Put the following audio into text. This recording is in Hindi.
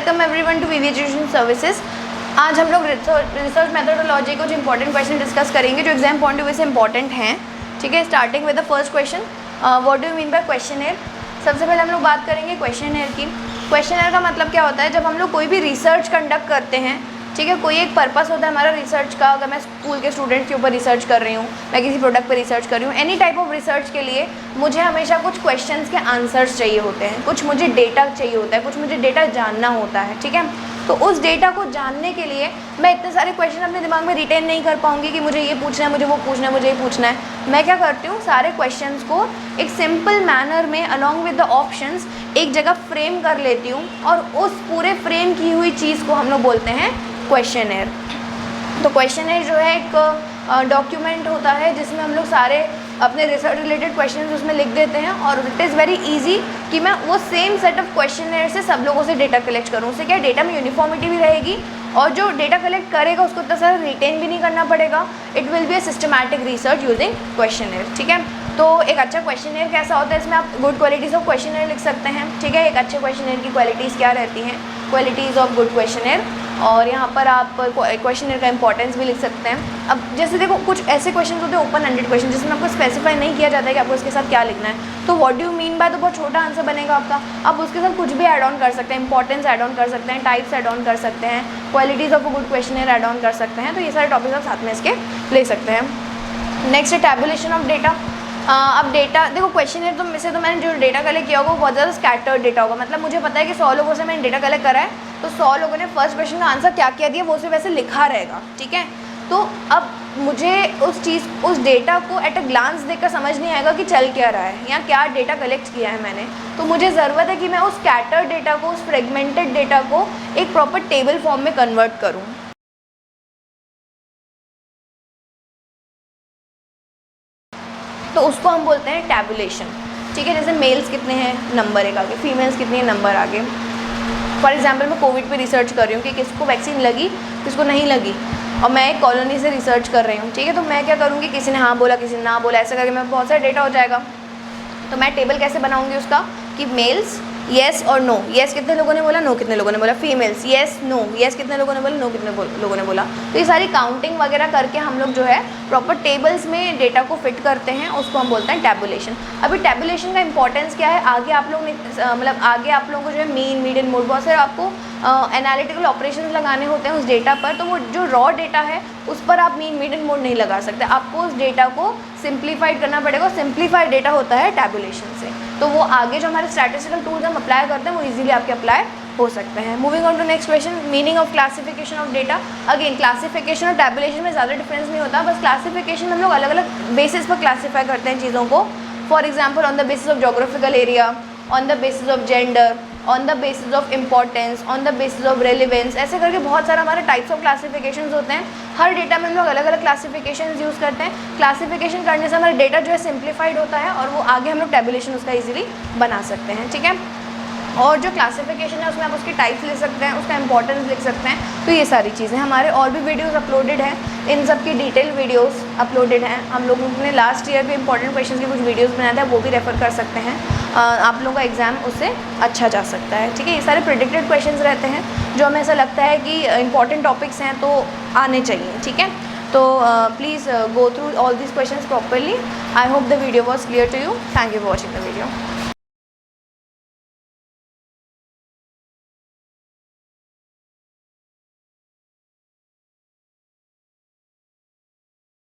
Welcome everyone to VV education services. आज हम लोग रिसर्च मेथोडोलॉजी को जो इंपॉर्टेंट क्वेश्चन डिस्कस करेंगे जो एग्जाम पॉइंट ऑफ व्यू से इंपॉर्टेंट हैं। ठीक है, starting with the first question, what do you mean by questionnaire. सबसे पहले हम लोग बात करेंगे क्वेश्चनेयर की। क्वेश्चनेयर का मतलब क्या होता है, जब हम लोग कोई भी रिसर्च कंडक्ट करते हैं, ठीक है, कोई एक पर्पस होता है हमारा रिसर्च का। अगर मैं स्कूल के स्टूडेंट्स के ऊपर रिसर्च कर रही हूँ, मैं किसी प्रोडक्ट पर रिसर्च कर रही हूँ, एनी टाइप ऑफ रिसर्च के लिए मुझे हमेशा कुछ क्वेश्चंस के आंसर्स चाहिए होते हैं, कुछ मुझे डेटा चाहिए होता है, कुछ मुझे डेटा जानना होता है। ठीक है, तो उस डेटा को जानने के लिए मैं इतने सारे क्वेश्चन अपने दिमाग में रिटेन नहीं कर पाऊँगी कि मुझे ये पूछना है, मुझे वो पूछना है, मुझे ये पूछना है। मैं क्या करती हूँ, सारे क्वेश्चंस को एक सिंपल मैनर में अलॉन्ग विद द ऑप्शंस एक जगह फ्रेम कर लेती हूँ और उस पूरे फ्रेम की हुई चीज़ को हम लोग बोलते हैं क्वेश्चनेयर। तो क्वेश्चनेयर जो है एक डॉक्यूमेंट होता है जिसमें हम लोग सारे अपने रिसर्च रिलेटेड क्वेश्चंस उसमें लिख देते हैं और इट इज़ वेरी इजी कि मैं वो सेम सेट ऑफ क्वेश्चनेयर से सब लोगों से डेटा कलेक्ट करूँ। उससे क्या डेटा में यूनिफॉर्मिटी भी रहेगी और जो डेटा कलेक्ट करेगा उसको इतना सारा रिटेन भी नहीं करना पड़ेगा। It will be a systematic research using questionnaire. ठीक है, तो एक अच्छा क्वेश्चनेयर कैसा होता है, इसमें आप गुड क्वालिटीज़ ऑफ क्वेश्चनेयर लिख सकते हैं। ठीक है, एक अच्छे क्वेश्चनेयर की क्वालिटीज़ क्या रहती हैं, क्वालिटीज़ ऑफ गुड क्वेश्चनेयर, और यहाँ पर आप क्वेश्चनेयर का इंपॉर्टेंस भी लिख सकते हैं। अब जैसे देखो, कुछ ऐसे क्वेश्चन होते हैं ओपन एंडेड क्वेश्चन जिसमें आपको स्पेसिफाई नहीं किया जाता है कि आपको इसके साथ क्या लिखना है। तो what do you mean by तो बहुत छोटा आंसर बनेगा आपका। आप उसके साथ कुछ भी ऐड ऑन कर सकते हैं, इंपॉर्टेंस ऐड ऑन कर सकते हैं, टाइप्स ऐड ऑन कर सकते हैं, qualities of a good questionnaire add on कर सकते हैं। तो ये सारे टॉपिक्स आप साथ में इसके ले सकते हैं। नेक्स्ट है टैबुलेशन ऑफ डेटा। अब डेटा देखो, क्वेश्चनेयर तो में से तो मैंने जो डेटा कलेक्ट किया होगा वो बहुत ज़्यादा स्कैटर्ड डेटा होगा। मतलब मुझे पता है कि 100 लोगों से मैंने डेटा कलेक्ट करा है, तो 100 लोगों ने फर्स्ट क्वेश्चन का आंसर क्या क्या दिया वो सिर्फ वैसे लिखा रहेगा। ठीक है, तो अब मुझे उस डेटा को एट अ ग्लांस देखकर समझ नहीं आएगा कि चल क्या रहा है या क्या डेटा कलेक्ट किया है मैंने। तो मुझे ज़रूरत है कि मैं उस स्कैटर्ड डेटा को, उस फ्रेगमेंटेड डेटा को एक प्रॉपर टेबल फॉर्म में कन्वर्ट करूँ। तो उसको हम बोलते हैं टैबुलेशन। ठीक है, जैसे मेल्स कितने हैं, नंबर एक आगे, फीमेल्स कितनी है, नंबर आगे। फॉर एग्जांपल मैं कोविड पे रिसर्च कर रही हूँ कि किसको वैक्सीन लगी, किसको नहीं लगी, और मैं एक कॉलोनी से रिसर्च कर रही हूँ। ठीक है, तो मैं क्या करूँगी, किसी ने हाँ बोला, किसी ने ना बोला, ऐसा करके मैं बहुत सारा डेटा हो जाएगा। तो मैं टेबल कैसे बनाऊँगी उसका कि मेल्स येस और नो, येस कितने लोगों ने बोला, नो कितने लोगों ने बोला, फीमेल्स येस नो, येस कितने लोगों ने बोला, नो कितने लोगों ने बोला। तो ये सारी काउंटिंग वगैरह करके हम लोग जो है प्रॉपर टेबल्स में डेटा को फिट करते हैं, उसको हम बोलते हैं टैबुलेशन। अभी टैबुलेशन का इंपॉर्टेंस क्या है, आगे आप लोग मतलब आगे आप लोगों को जो है मीन, मीडियन, मोड, बहुत सारे आपको एनालिटिकल ऑपरेशंस लगाने होते हैं उस डेटा पर। तो वो जो रॉ डेटा है उस पर आप मीन, मीडियन, मोड नहीं लगा सकते, आपको उस डेटा को सिंप्लीफाइड करना पड़ेगा। सिंप्लीफाइड डेटा होता है टैबुलेशन से, तो वो आगे जो हमारे स्टैटिस्टिकल टूल्स हम अप्लाई करते हैं वो इजीली आपके अप्लाई हो सकते हैं। Moving on to next question, meaning of classification of data. Again classification और टैबुलेशन में ज़्यादा डिफरेंस नहीं होता, बस क्लासिफिकेशन हम लोग अलग अलग बेसिस पर क्लासीफाई करते हैं चीज़ों को। For example on the basis of geographical area, on the basis of gender, on the basis of importance, on the basis of relevance, ऐसे करके बहुत सारा हमारे टाइप्स ऑफ क्लासिफिकेशंस होते हैं। हर डेटा में हम लोग अलग अलग क्लासिफिकेशंस यूज़ करते हैं। क्लासिफिकेशन करने से हमारा डेटा जो है सिंप्लीफाइड होता है और वो आगे हम लोग टैबुलेशन उसका इजीली बना सकते हैं। ठीक है, और जो क्लासिफिकेशन है उसमें आप उसकी टाइप्स ले सकते हैं, उसका इंपॉर्टेंस लिख सकते हैं। तो ये सारी चीज़ें हमारे और भी वीडियोस अपलोडेड हैं, इन सब की डिटेल वीडियोस अपलोडेड हैं। हम लोगों ने लास्ट ईयर भी इंपॉर्टेंट क्वेश्चंस के कुछ वीडियोस बनाए थे, वो भी रेफर कर सकते हैं। आप लोगों का एग्ज़ाम उससे अच्छा जा सकता है। ठीक है, ये सारे प्रेडिक्टेड क्वेश्चंस रहते हैं जो हमें ऐसा लगता है कि इंपॉर्टेंट टॉपिक्स हैं तो आने चाहिए। ठीक है, तो please go through all these questions properly. I hope the video was clear to you. Thank you for watching the video.